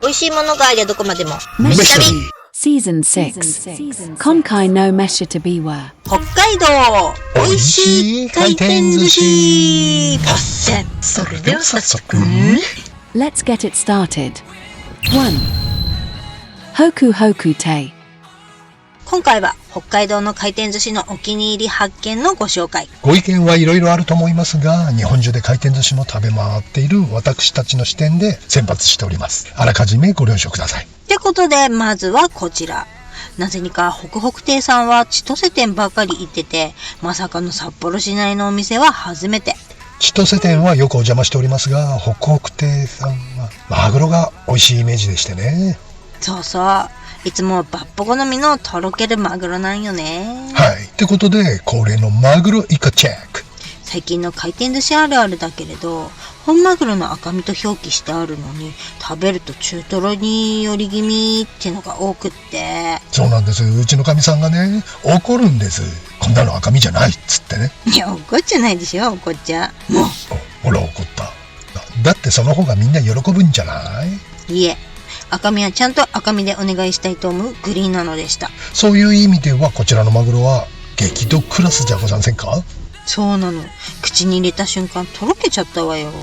美味しいものがありゃどこまでも飯飯旅。Season 6今回の飯旅は北海道美味しい回転寿司。それでは早速Let's get it started. 1. Hoku Hoku Tei. 今回は北海道の回転寿司のお気に入り発見のご紹介。ご意見はいろいろあると思いますが、日本中で回転寿司も食べ回っている私たちの視点で選抜しております。あらかじめご了承ください。ってことでまずはこちら。なぜにか北北亭さんは千歳店ばかり行ってて、まさかの札幌市内のお店は初めて。千歳店はよくお邪魔しておりますが、北北亭さんはマグロが美味しいイメージでしてね。そうそう、いつもバッポ好みのとろけるマグロなんよね。はい。ってことで恒例のマグロイカチェック。最近の回転寿司あるあるだけれど、本マグロの赤身と表記してあるのに食べると中トロに寄り気味ってのが多くって。そうなんです。うちのかみさんがね、怒るんです。こんなの赤身じゃないっつってね。いや、怒っちゃないでしょ、怒っちゃもう。ほら怒った。だってその方がみんな喜ぶんじゃない？いえ、赤身はちゃんと赤身でお願いしたいと思うグリーンなのでした。そういう意味ではこちらのマグロは激毒クラスじゃござんせんか？そうなの。口に入れた瞬間とろけちゃったわよ。も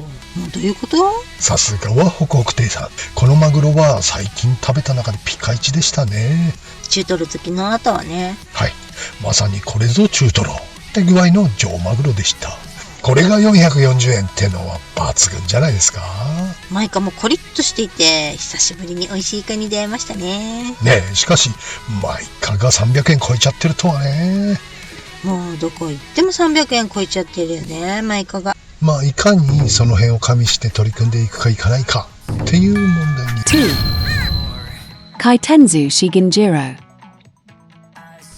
うどういうこと？さすがは北北亭さん。このマグロは最近食べた中でピカイチでしたね。中トロ好きのあなたはね。はい。まさにこれぞ中トロって具合の上マグロでした。これが440円ってのは抜群じゃないですか。マイカもコリッとしていて久しぶりに美味しいイカに出会いましたね。ねえ、しかしマイカが300円超えちゃってるとはね。もうどこ行っても300円超えちゃってるよね、マイカが。まあいかにその辺を加味して取り組んでいくかいかないかっていう問題に。2. Kaitenzu Shiginjiro.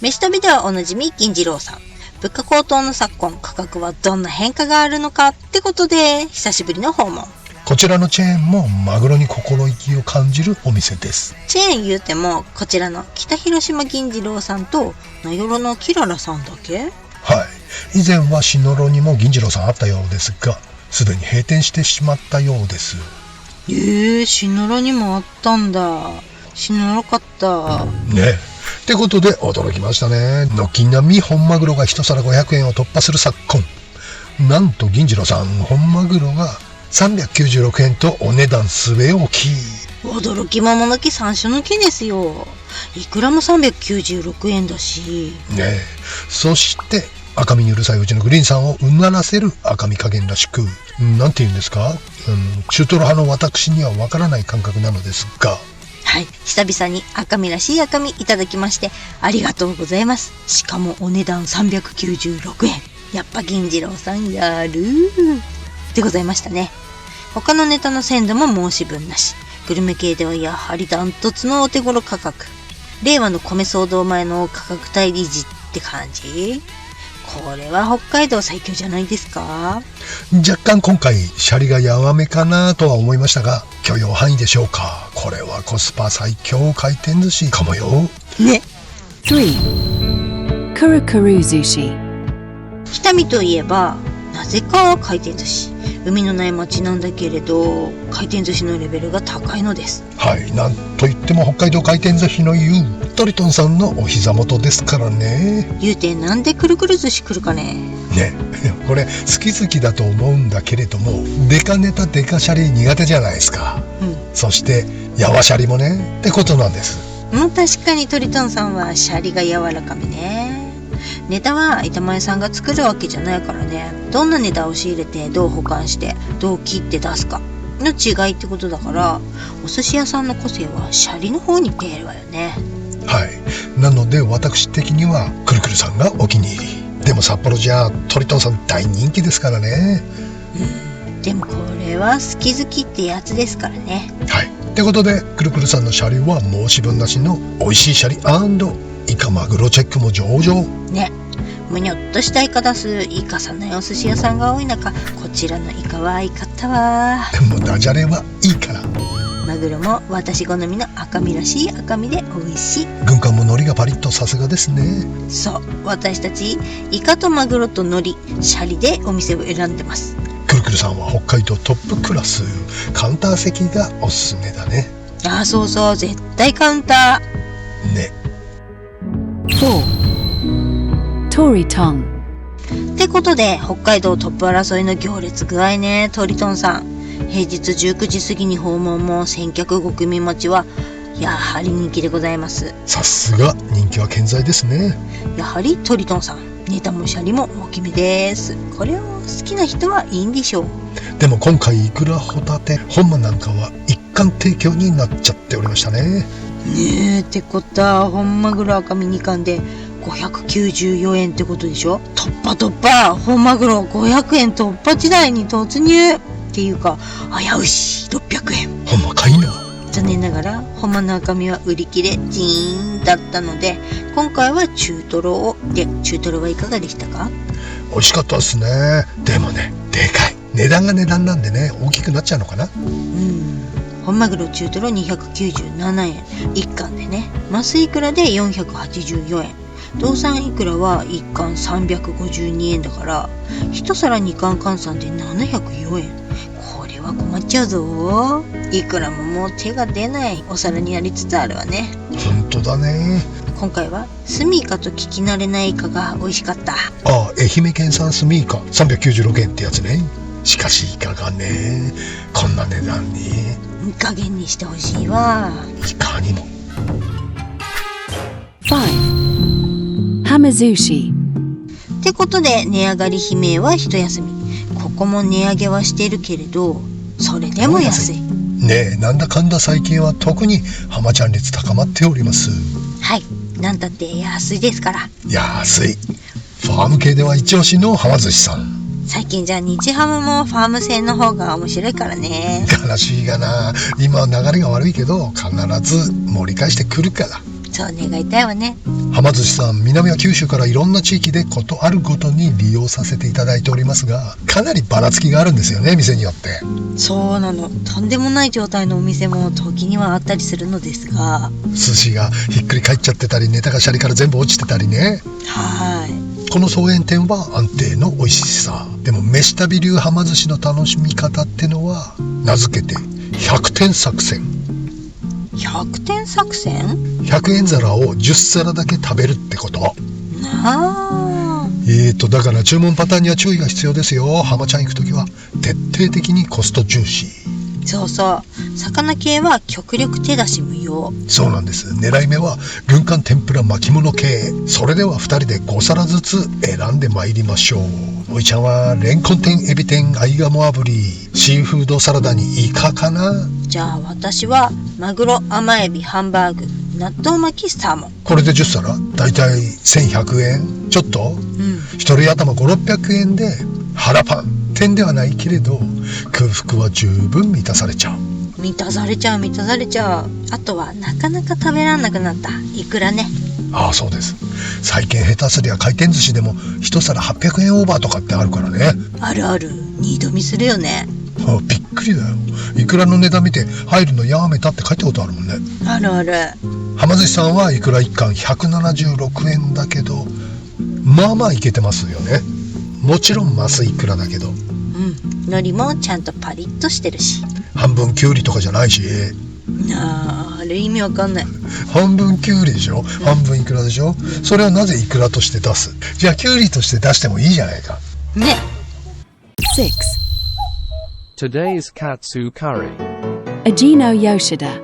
飯旅ではおなじみ銀次郎さん。物価高騰の昨今、価格はどんな変化があるのかってことで久しぶりの訪問。こちらのチェーンもマグロに心意気を感じるお店です。チェーン言うてもこちらの北広島銀次郎さんと名寄のキララさんだけ。はい。以前は篠路にも銀次郎さんあったようですが、すでに閉店してしまったようです。篠路にもあったんだ。知らなかった。ね。ってことで驚きましたね。軒並み本マグロが一皿500円を突破する昨今、なんと銀次郎さん本マグロが396円とお値段据え置き。驚き桃の木山椒の木ですよ。いくらも396円だしねえ。そして赤身にうるさいうちのグリーンさんをうならせる赤身加減らしく、なんて言うんですか、中トロ派の私にはわからない感覚なのですが、はい、久々に赤身らしい赤身いただきましてありがとうございます。しかもお値段396円。やっぱ銀次郎さんやるでございましたね。他のネタの鮮度も申し分なし。グルメ系ではやはりダントツのお手頃価格。令和の米騒動前の価格帯維持って感じ。これは北海道最強じゃないですか。若干今回シャリがやわめかなとは思いましたが、許容範囲でしょうか。これはコスパ最強回転寿司かもよね。 3. Kurukuru Sushi. 北見といえばなぜか回転寿司。海のない町なんだけれど回転寿司のレベルが高いのです。はい。なんといっても北海道回転寿司の言うトリトンさんのお膝元ですからね。言うてなんでくるくる寿司来るかね。ね、これ好き好きだと思うんだけれども、デカネタデカシャリ苦手じゃないですか。そしてやわシャリもねってことなんです。確かにトリトンさんはシャリが柔らかめね。ネタは板前さんが作るわけじゃないからね。どんなネタを仕入れてどう保管してどう切って出すかの違いってことだから、お寿司屋さんの個性はシャリの方に出るわよね。はい。なので私的にはくるくるさんがお気に入り。でも札幌じゃトリトンさん大人気ですからね。でもこれは好き好きってやつですからね。はい。ってことでくるくるさんのシャリは申し分なしの美味しいシャリ&イカマグロチェックも上々ね。むにょっとしたイカ出すイカさないお寿司屋さんが多い中、こちらのイカはイカったわ。もうダジャレはいいから。マグロも私好みの赤身らしい赤身で美味しい。軍艦も海苔がパリッとさすがですね。そう、私たちイカとマグロと海苔、シャリでお店を選んでます。くるくるさんは北海道トップクラス、カウンター席がおすすめだね。あ、そうそう、絶対カウンター。ね。 4. Tory Tong. ってことで、北海道トップ争いの行列具合ね、トリトンさん。平日19時過ぎに訪問も先客5組持ちは、やはり人気でございます。さすが人気は健在ですね。やはりトリトンさん、ネタもシャリも大きめです。これを好きな人はいいんでしょう。でも今回イクラホタテ本間なんかは一貫提供になっちゃっておりましたね。ねえ、ってことは本マグロ赤身2貫で594円ってことでしょ。突破、本マグロ500円突破時代に突入っていうか、危うし600円。ほんまかいな。残念ながら本間の赤身は売り切れジーンだったので、今回は中トロを。で、中トロはいかがでしたか？美味しかったですね。でもね、でかい。値段が値段なんでね、大きくなっちゃうのかな。本マグロ中トロ297円1貫でね、マスイクラで484円、道産イクラは1貫352円だから、1皿2貫換算で704円。これは困っちゃうぞ。いくらももう手が出ないお皿になりつつあるわね。ほんとだね。今回はスミイカと聞き慣れないイカが美味しかった。愛媛県産スミイカ396円ってやつね。しかしイカがね、こんな値段に。いい加減にしてほしいわ。いかにも。 5. Hamazushi. ってことで値上がり悲鳴は一休み。ここも値上げはしてるけれど、それでも安い。ねえ、なんだかんだ最近は特に浜ちゃん率高まっております。はい、なんたって安いですから。安い。ファーム系では一押しのはま寿司さん。最近じゃ日ハムもファーム製の方が面白いからね。悲しいがな、今は流れが悪いけど必ず盛り返してくるから。そう願いたいわね。はま寿司さん、南は九州からいろんな地域でことあるごとに利用させていただいておりますが、かなりばらつきがあるんですよね、店によって。そうなの。とんでもない状態のお店も時にはあったりするのですが、寿司がひっくり返っちゃってたり、ネタがシャリから全部落ちてたりね。はい。この総園店は安定の美味しさ。でも飯旅流はま寿司の楽しみ方ってのは名付けて100点作戦。100点作戦？100円皿を10皿だけ食べるってこと。なあ。だから注文パターンには注意が必要ですよ。浜ちゃん行くときは徹底的にコスト重視。そうそう。魚系は極力手出し無用。そうなんです。狙い目は軍艦天ぷら巻物系。それでは2人で5皿ずつ選んでまいりましょう。おいちゃんはレンコン天、エビ天、アイガモ炙り、シーフードサラダにイカかな。じゃあ私はマグロ、甘エビ、ハンバーグ、納豆巻き、サーモン。これで10皿だいたい1100円ちょっと。一人頭5、600円で腹パン。点ではないけれど空腹は十分満たされちゃう。満たされちゃう。あとはなかなか食べらんなくなったイクラね。ああ、そうです。最近下手すりゃ回転寿司でも一皿800円オーバーとかってあるからね。あるある。二度見するよね。びっくりだよ。イクラの値段見て入るのやめたって書いたことあるもんね。あるある。はま寿司さんはイクラ1貫176円だけど、まあまあいけてますよね。もちろんマスイクラだけど、海苔もちゃんとパリッとしてるし。半分キュウリとかじゃないし。あれ意味わかんない。半分キュウリでしょ、半分イクラでしょ。それはなぜイクラとして出す？じゃあキュウリとして出してもいいじゃないかね。 6. Today's Katsu Curry. Ajino Yoshida.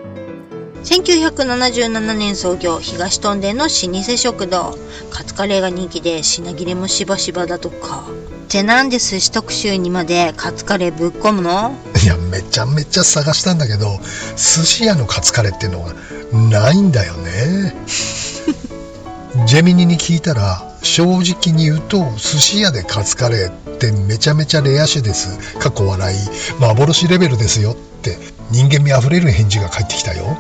1977年創業、東屯田の老舗食堂。カツカレーが人気で品切れもしばしばだとか。ってなんで寿司特集にまでカツカレーぶっ込むの？いや、めちゃめちゃ探したんだけど、寿司屋のカツカレーっていうのがないんだよね。ジェミニに聞いたら、正直に言うと寿司屋でカツカレーってめちゃめちゃレア種です。かっこ笑い、幻レベルですよって人間味あふれる返事が返ってきたよ。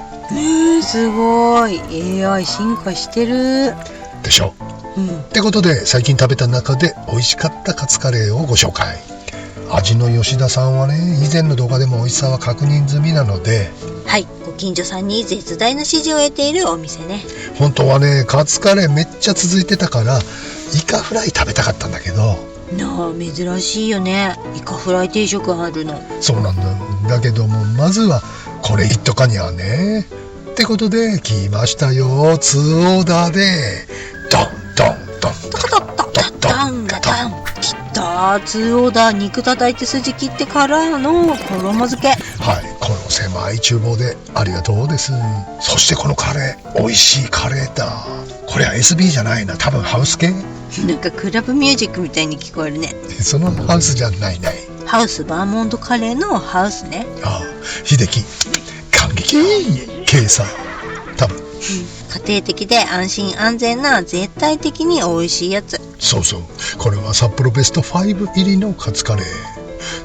すごい。 AI 進化してるでしょ。ってことで最近食べた中で美味しかったカツカレーをご紹介。味の吉田さんはね、以前の動画でも美味しさは確認済みなので、はい、ご近所さんに絶大な支持を得ているお店ね。本当はね、カツカレーめっちゃ続いてたからイカフライ食べたかったんだけど。なあ、珍しいよね、イカフライ定食あるの。そうなんだ。だけどもまずはこれ言っとかにゃね。ってことで来ましたよ、2オーダーでドンドンドンダンガダン。きた2オーダー、肉叩いて筋切ってからの衣付け。はい、この狭い厨房でありがとうです。そしてこのカレー、美味しいカレーだ。これは SB じゃないな、多分ハウス系。なんかクラブミュージックみたいに聞こえるね。そのハウスじゃない。ハウスバーモントカレーのハウスね。ああ、秀樹感激ケイさん、多分家庭的で安心安全な絶対的に美味しいやつ。そう、これは札幌ベスト5入りのカツカレー。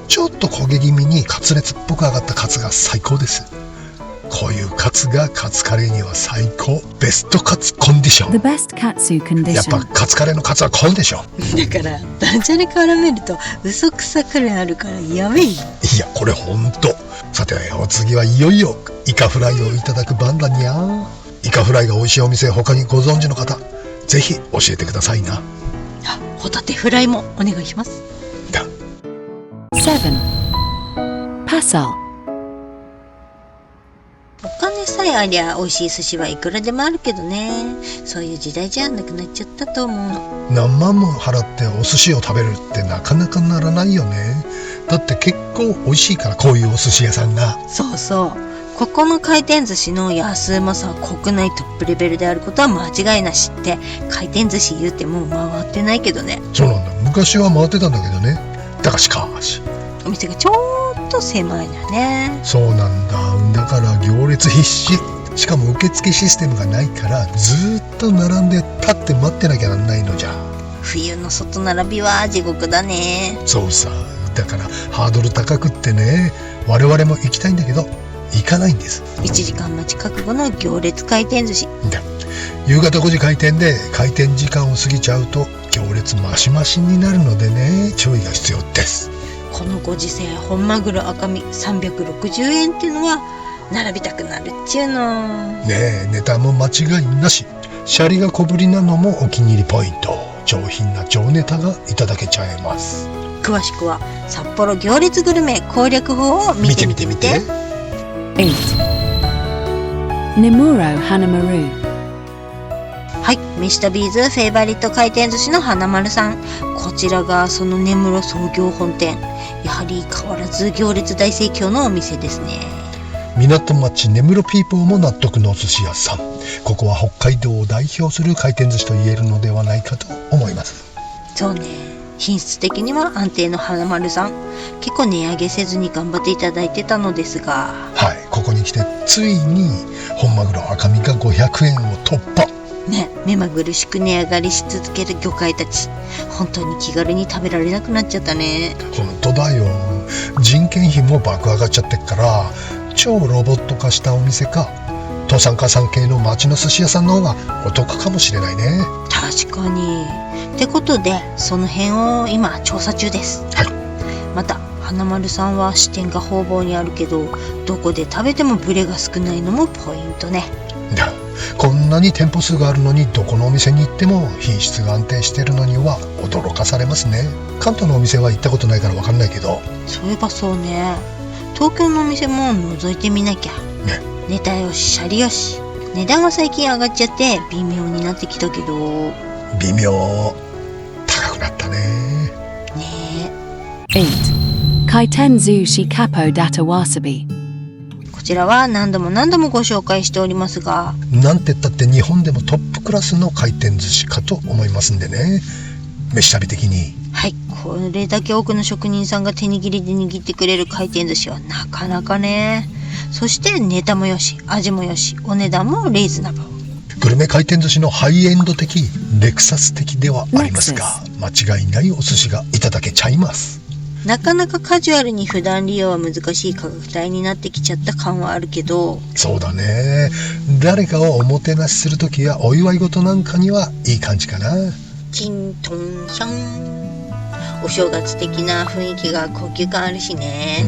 ちょっと焦げ気味にカツレツっぽく上がったカツが最高です。こういうカツがカツカレーには最高。ベストカツコンディショ The ン。 best katsu やっぱ condition. カツカレーのカツはこうでしょ。だからダンジャレ絡めると嘘くさくなるからやめい。いや、これほんと。さてお次はいよいよイカフライをいただく番だにゃ。イカフライが美味しいお店他にご存知の方、ぜひ教えてくださいな。あ、ホタテフライもお願いします。だ 7. Pasal. お金さえありゃ美味しい寿司はいくらでもあるけどね、そういう時代じゃなくなっちゃったと思うの。何万も払ってお寿司を食べるってなかなかならないよね。だって結構美味しいから、こういうお寿司屋さんが。そうここの回転寿司の安うまさは国内トップレベルであることは間違いなしって、回転寿司言うても回ってないけどね。そうなんだ、昔は回ってたんだけどね。だがしかしお店がちょっと狭いのよね。そうなんだ。だから行列必至。しかも受付システムがないからずっと並んで立って待ってなきゃなんないのじゃ。冬の外並びは地獄だね。そうさ、だからハードル高くってね、我々も行きたいんだけど行かないんです。1時間待ち覚悟の行列回転寿司だ、夕方5時開店で開店時間を過ぎちゃうと行列マシマシになるのでね、注意が必要です。このご時世本マグロ赤身360円ってのは並びたくなるっちゅうの。ねえ、ネタも間違いなし、シャリが小ぶりなのもお気に入りポイント。上品な上ネタがいただけちゃいます。詳しくは札幌行列グルメ攻略法を見てみて。 8. Nemuro Hanamaru. はい、ミスタービーズフェイバリット回転寿司の花丸さん。こちらがその根室創業本店。やはり変わらず行列大盛況のお店ですね。港町根室ピーポーも納得のお寿司屋さん。ここは北海道を代表する回転寿司と言えるのではないかと思います。そうね、品質的には安定の花丸さん。結構値上げせずに頑張っていただいてたのですが、はい、ここに来てついに本マグロ赤身が500円を突破ね、目まぐるしく値上がりし続ける魚介たち、本当に気軽に食べられなくなっちゃったね。本当だよ。人件費も爆上がっちゃってっから、超ロボット化したお店か倒産家産系の町の寿司屋さんの方がお得かもしれないね。確かに。ってことでその辺を今調査中です。はい。また花丸さんは支店が方々にあるけど、どこで食べてもブレが少ないのもポイントね。だ、こんなに店舗数があるのにどこのお店に行っても品質が安定してるのには驚かされますね。関東のお店は行ったことないから分かんないけど、そういえばそうね、東京のお店も覗いてみなきゃね。ネタよしシャリよし、値段は最近上がっちゃって微妙になってきたけど微妙高くなったね。ね。 8. Kaitenzushi Capo Data Wasabi. こちらは何度もご紹介しておりますが、なんて言ったって日本でもトップクラスの回転寿司かと思いますんでね、飯旅的に。はい、これだけ多くの職人さんが手握りで握ってくれる回転寿司はなかなかね。そしてネタもよし味もよし、お値段もリーズナブル。グルメ回転寿司のハイエンド的、レクサス的ではありますが、間違いないお寿司がいただけちゃいます。なかなかカジュアルに普段利用は難しい価格帯になってきちゃった感はあるけど、そうだね、誰かをおもてなしするときやお祝い事なんかにはいい感じかな。チントンシャン、お正月的な雰囲気が高級感あるしね。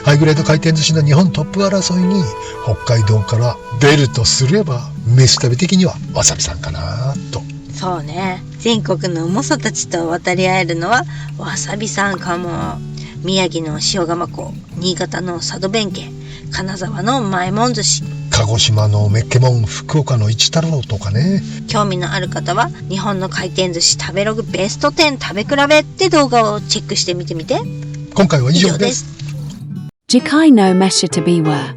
ハイグレード回転寿司の日本トップ争いに北海道から出るとすれば、飯旅的にはわさびさんかなと。そうね、全国の猛者たちと渡り合えるのはわさびさんかも。宮城の塩釜港、新潟の佐渡弁慶、金沢のうまいもん寿司、鹿児島のメッケモン、福岡の一太郎とかね。興味のある方は日本の回転寿司食べログベスト10食べ比べって動画をチェックしてみてみて。今回は以上です。次回のメッシュとビは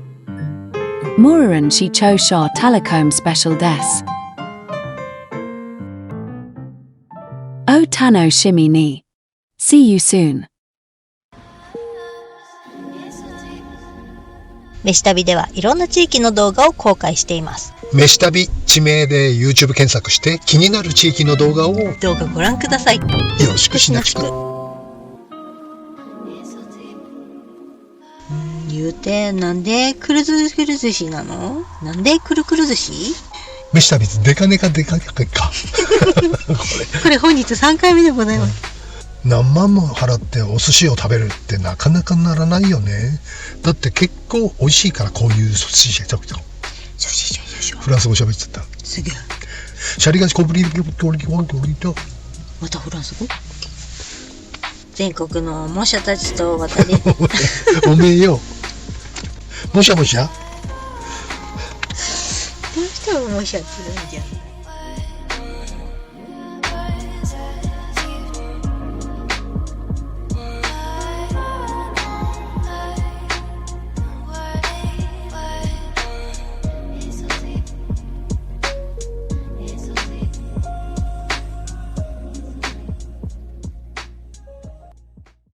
Mururan si Chosha Telecom Special Des O Tano Shimi ni See you soon。飯旅ではいろんな地域の動画を公開しています。飯旅地名で YouTube 検索して気になる地域の動画を動画ご覧ください。よろしくしなくく。言うて、なんでくるずくる寿司なの？なんでくるくる寿司？飯旅デカネカデカネカかこれ本日3回目でございます。何万も払ってお寿司を食べるってなかなかならないよね。だって結構美味しいから、こういう寿司フランス語喋っちゃった。すげえ。シャリガシコブリリコリコリとまたフランス語？全国の模写たちと渡りおめえよ、もしゃもしゃどうしても模写するんじゃん。